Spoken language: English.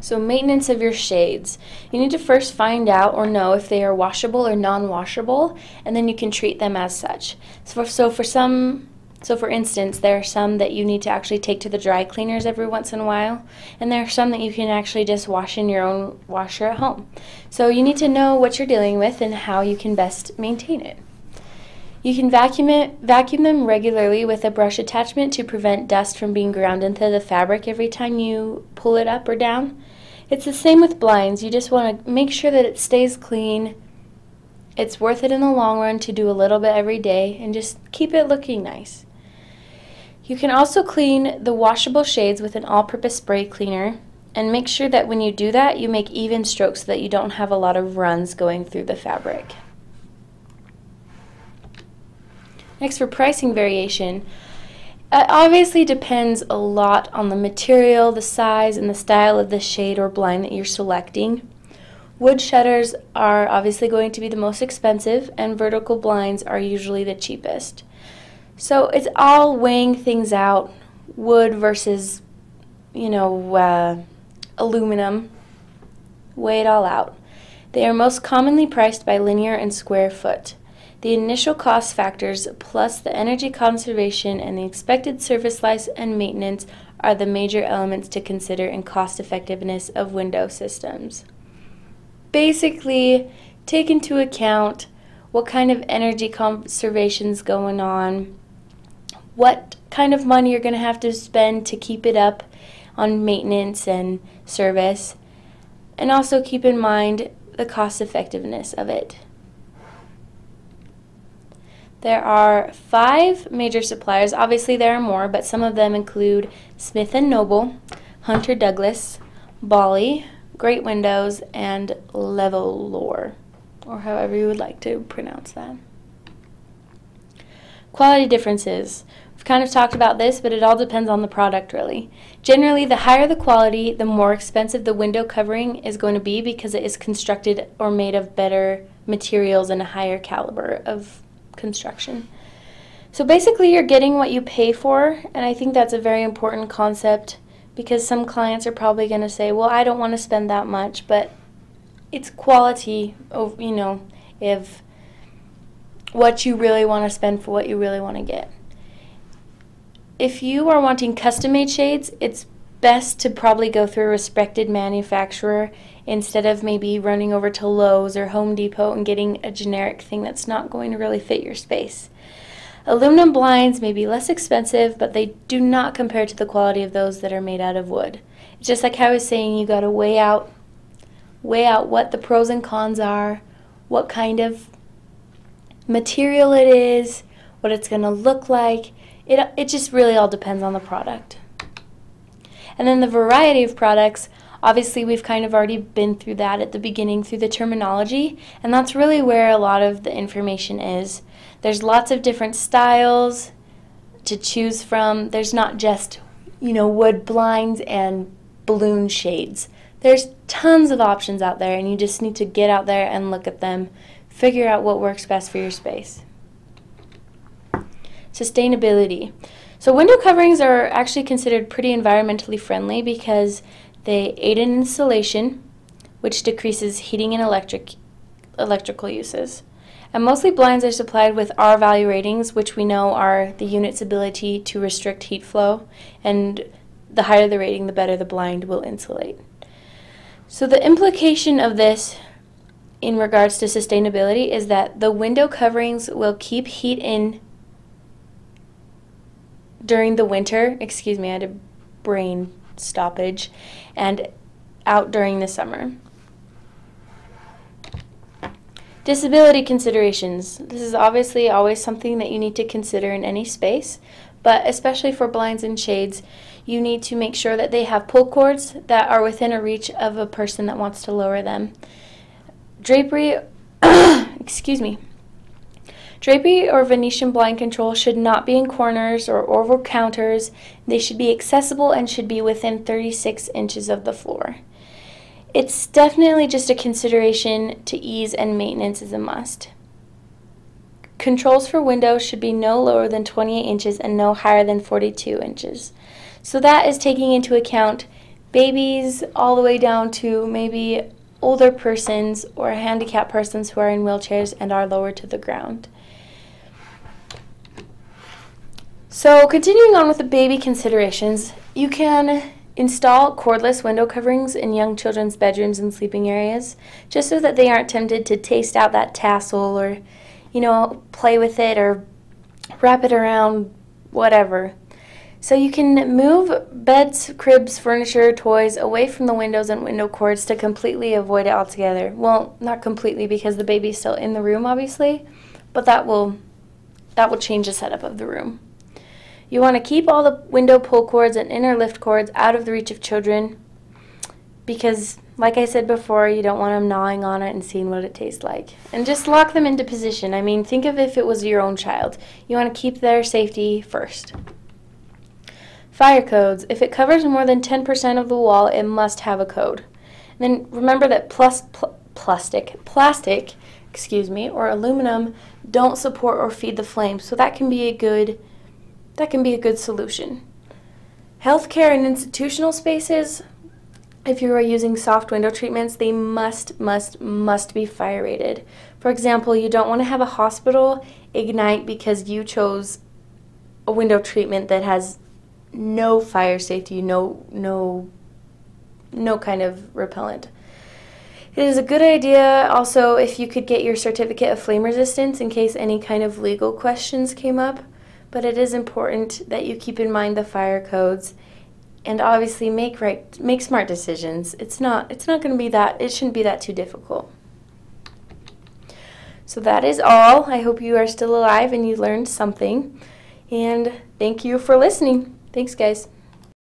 So maintenance of your shades. You need to first find out or know if they are washable or non-washable, and then you can treat them as such. So for instance, there are some that you need to actually take to the dry cleaners every once in a while, and there are some that you can actually just wash in your own washer at home. So you need to know what you're dealing with and how you can best maintain it. You can vacuum them regularly with a brush attachment to prevent dust from being ground into the fabric every time you pull it up or down. It's the same with blinds. You just want to make sure that it stays clean. It's worth it in the long run to do a little bit every day and just keep it looking nice. You can also clean the washable shades with an all-purpose spray cleaner, and make sure that when you do that, you make even strokes so that you don't have a lot of runs going through the fabric. Next, for pricing variation, it obviously depends a lot on the material, the size, and the style of the shade or blind that you're selecting. Wood shutters are obviously going to be the most expensive, and vertical blinds are usually the cheapest. So it's all weighing things out, wood versus, aluminum. Weigh it all out. They are most commonly priced by linear and square foot. The initial cost factors plus the energy conservation and the expected service life and maintenance are the major elements to consider in cost effectiveness of window systems. Basically, take into account what kind of energy conservation is going on, what kind of money you're going to have to spend to keep it up on maintenance and service, and also keep in mind the cost effectiveness of it. There are 5 major suppliers. Obviously there are more, but some of them include Smith & Noble, Hunter Douglas, Bali, Great Windows, and Levolor, or however you would like to pronounce that. Quality differences. We've kind of talked about this, but it all depends on the product really. Generally, the higher the quality, the more expensive the window covering is going to be because it is constructed or made of better materials and a higher caliber of construction. So basically you're getting what you pay for, and I think that's a very important concept because some clients are probably going to say, well, I don't want to spend that much, but it's quality of, if what you really want to spend for what you really want to get. If you are wanting custom-made shades, it's best to probably go through a respected manufacturer instead of maybe running over to Lowe's or Home Depot and getting a generic thing that's not going to really fit your space. Aluminum blinds may be less expensive, but they do not compare to the quality of those that are made out of wood. It's just like I was saying, you got to weigh out what the pros and cons are, what kind of material it is, what it's going to look like. It just really all depends on the product. And then the variety of products, obviously we've kind of already been through that at the beginning through the terminology, and that's really where a lot of the information is. There's lots of different styles to choose from. There's not just, wood blinds and balloon shades. There's tons of options out there, and you just need to get out there and look at them, figure out what works best for your space. Sustainability. So window coverings are actually considered pretty environmentally friendly because they aid in insulation, which decreases heating and electrical uses. And mostly blinds are supplied with R value ratings, which we know are the unit's ability to restrict heat flow, and the higher the rating, the better the blind will insulate. So the implication of this in regards to sustainability is that the window coverings will keep heat in during the winter, I had a brain stoppage, and out during the summer. Disability considerations. This is obviously always something that you need to consider in any space, but especially for blinds and shades, you need to make sure that they have pull cords that are within a reach of a person that wants to lower them. Drapery, Drapery or Venetian blind control should not be in corners or over counters. They should be accessible and should be within 36 inches of the floor. It's definitely just a consideration to ease, and maintenance is a must. Controls for windows should be no lower than 28 inches and no higher than 42 inches. So that is taking into account babies all the way down to maybe older persons or handicapped persons who are in wheelchairs and are lowered to the ground. So continuing on with the baby considerations, you can install cordless window coverings in young children's bedrooms and sleeping areas, just so that they aren't tempted to taste out that tassel or, play with it or wrap it around, whatever. So you can move beds, cribs, furniture, toys away from the windows and window cords to completely avoid it altogether. Well, not completely because the baby's still in the room, obviously, but that will change the setup of the room. You want to keep all the window pull cords and inner lift cords out of the reach of children because, like I said before, you don't want them gnawing on it and seeing what it tastes like. And just lock them into position. I mean, think of if it was your own child. You want to keep their safety first. Fire codes. If it covers more than 10% of the wall, it must have a code. And then remember that plastic, or aluminum don't support or feed the flames, so that can be a good solution. Healthcare and institutional spaces, if you are using soft window treatments, they must be fire rated. For example, you don't want to have a hospital ignite because you chose a window treatment that has no fire safety, no kind of repellent. It is a good idea also if you could get your certificate of flame resistance in case any kind of legal questions came up, but it is important that you keep in mind the fire codes and obviously make smart decisions. It shouldn't be that too difficult. So that is all. I hope you are still alive and you learned something, and thank you for listening. Thanks, guys.